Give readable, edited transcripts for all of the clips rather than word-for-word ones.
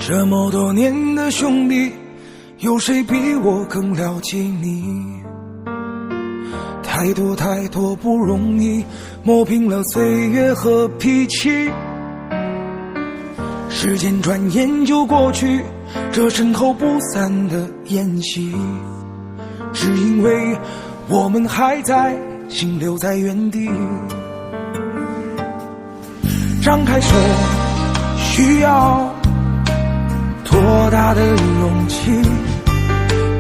这么多年的兄弟，有谁比我更了解你？太多太多不容易，磨平了岁月和脾气。时间转眼就过去，这身后不散的宴席，只因为我们还在，心留在原地。张开手，需要多大的勇气？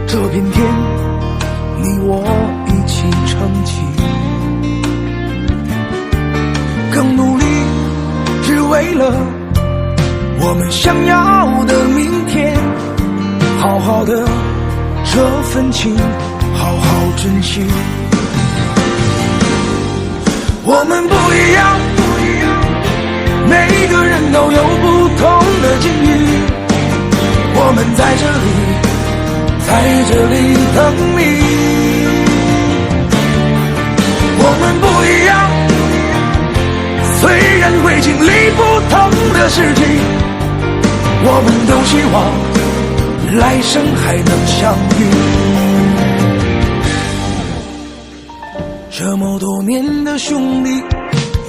这片天，你我一起撑起，更努力，只为了我们想要的明天。好好的这份情，好好珍惜。我们不一样，每个人都有不同的境遇。我们在这里等你。我们不一样，虽然会经历不同的事情，我们都希望来生还能相遇。这么多年的兄弟，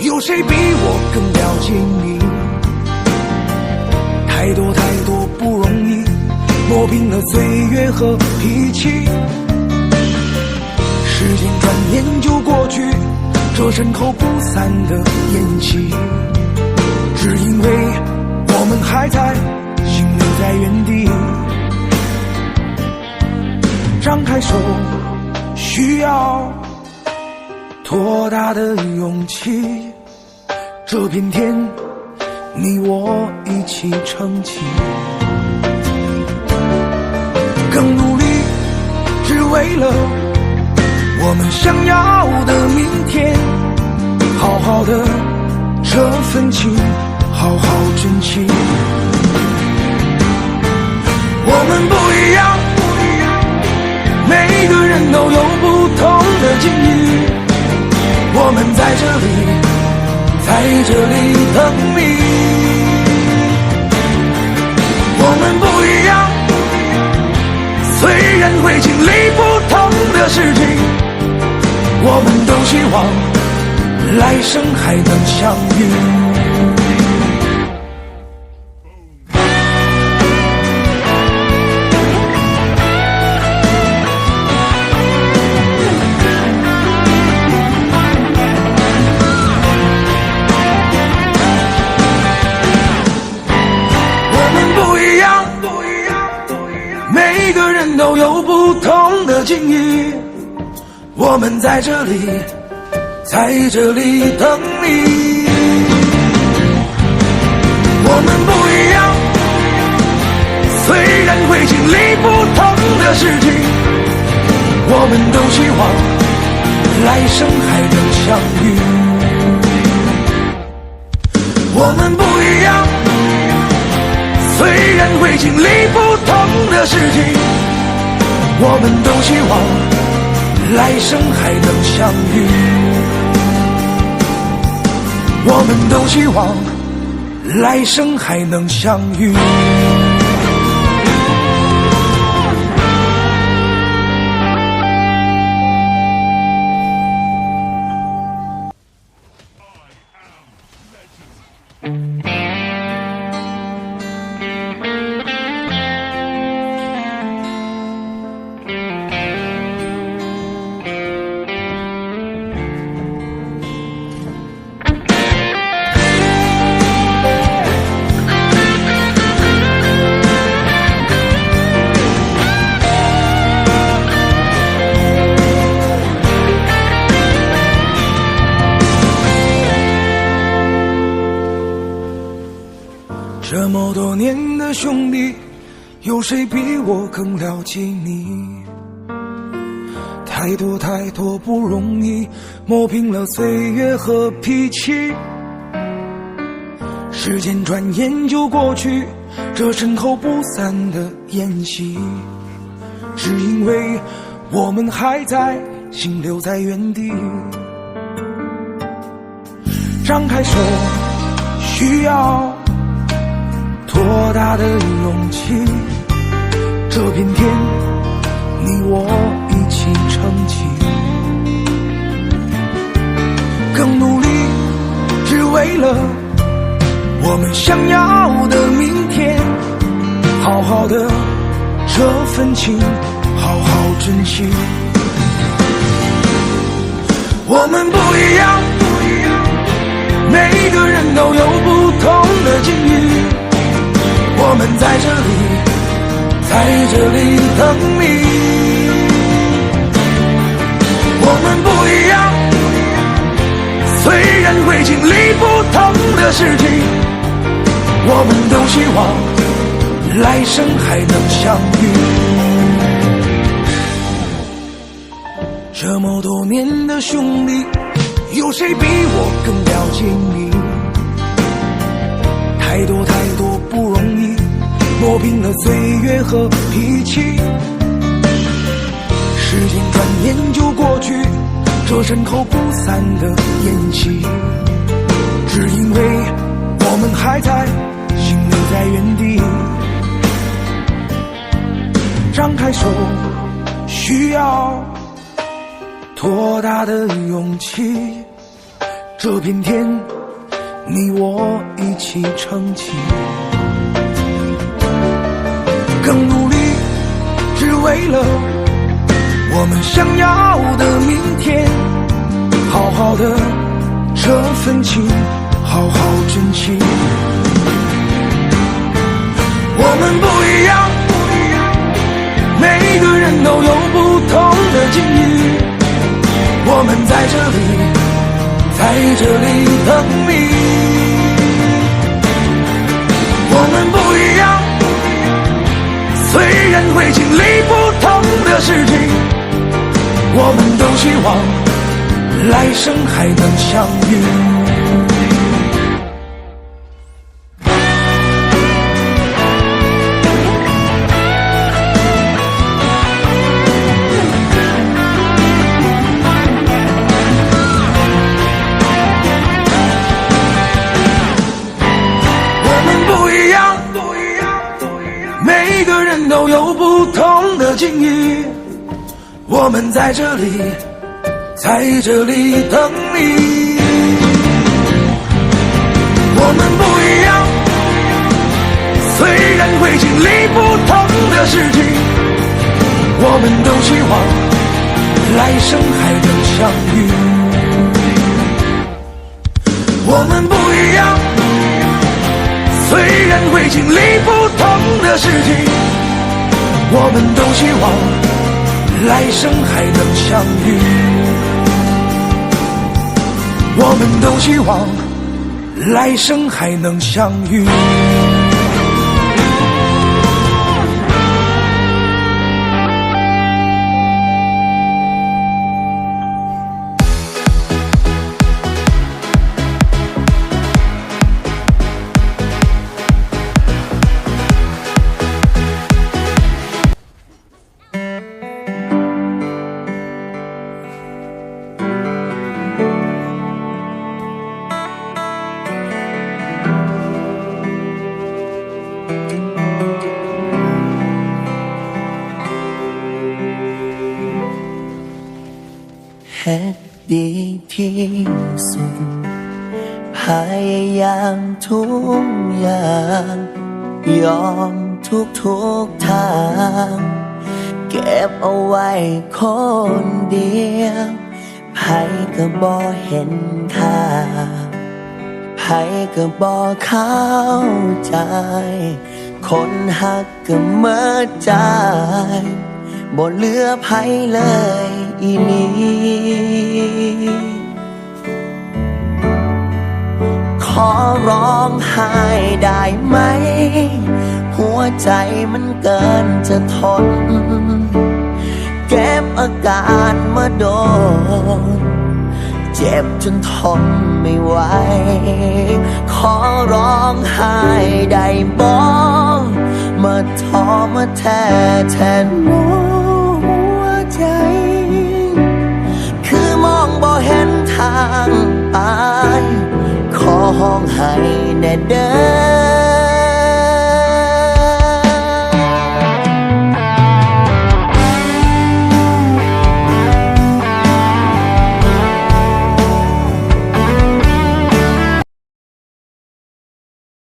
有谁比我更了解你？太多太多不容易，磨平了岁月和脾气。时间转眼就过去，这身后不散的宴席，只因为我们还在，心留在原地。张开手，需要多大的勇气？这片天，你我一起撑起，更努力，只为了我们想要的明天。好好的这份情，好好珍惜。我们不一样，每个人都有不同的境遇。我们在这里等你。我们不一样，虽然会经历不同的事情，我们都希望来生还能相遇。都有不同的境遇，我们在这里等你。我们不一样，虽然会经历不同的事情，我们都希望来生还能相遇。我们不一样，虽然会经历不同的事情，我们都希望来生还能相遇。我们都希望来生还能相遇。这么多年的兄弟，有谁比我更了解你？太多太多不容易，磨平了岁月和脾气。时间转眼就过去，这身后不散的宴席，只因为我们还在，心留在原地。张开手，需要多大的勇气？这片天，你我一起撑起，更努力，只为了我们想要的明天。好好的这份情，好好珍惜。我们不一样，每个人都有不同的境遇。我们在这里等你。我们不一样，虽然会经历不同的事情，我们都希望来生还能相遇。这么多年的兄弟，有谁比我更了解你？太多太多不容易，磨平了岁月和脾气。时间转眼就过去，这身后不散的宴席，只因为我们还在，心留在原地。张开手，需要多大的勇气？这片天，你我一起撑起，更努力，只为了我们想要的明天。好好的这份情，好好珍惜。我们不一样，每个人都有不同的境遇。我们在这里等你。我们不一样，虽然会经历不同的事情，我们都希望来生还能相遇。都有不同的境遇，我们在这里等你。我们不一样，虽然会经历不同的事情，我们都希望来生还能相遇。我们不一样，虽然会经历不同的事情，我们都希望来生还能相遇。我们都希望来生还能相遇。เฮ็ดดีที่สุดพยายามทุกอย่างยอมทุกทางเก็บเอาไว้คนเดียวไผก็บ่เห็นค่าไผก็บ่เข้าใจคนหักก็เมิดใจบ่เหลือไผเลยอีหลีข อร้องไห้ได้ไหม หัวใจมันเกินจะทน เก็บอาการมาโดน เจ็บจนทนไม่ไหว ขอร้องไห้ได้บอกมาท้อมาแท้แทนน้อง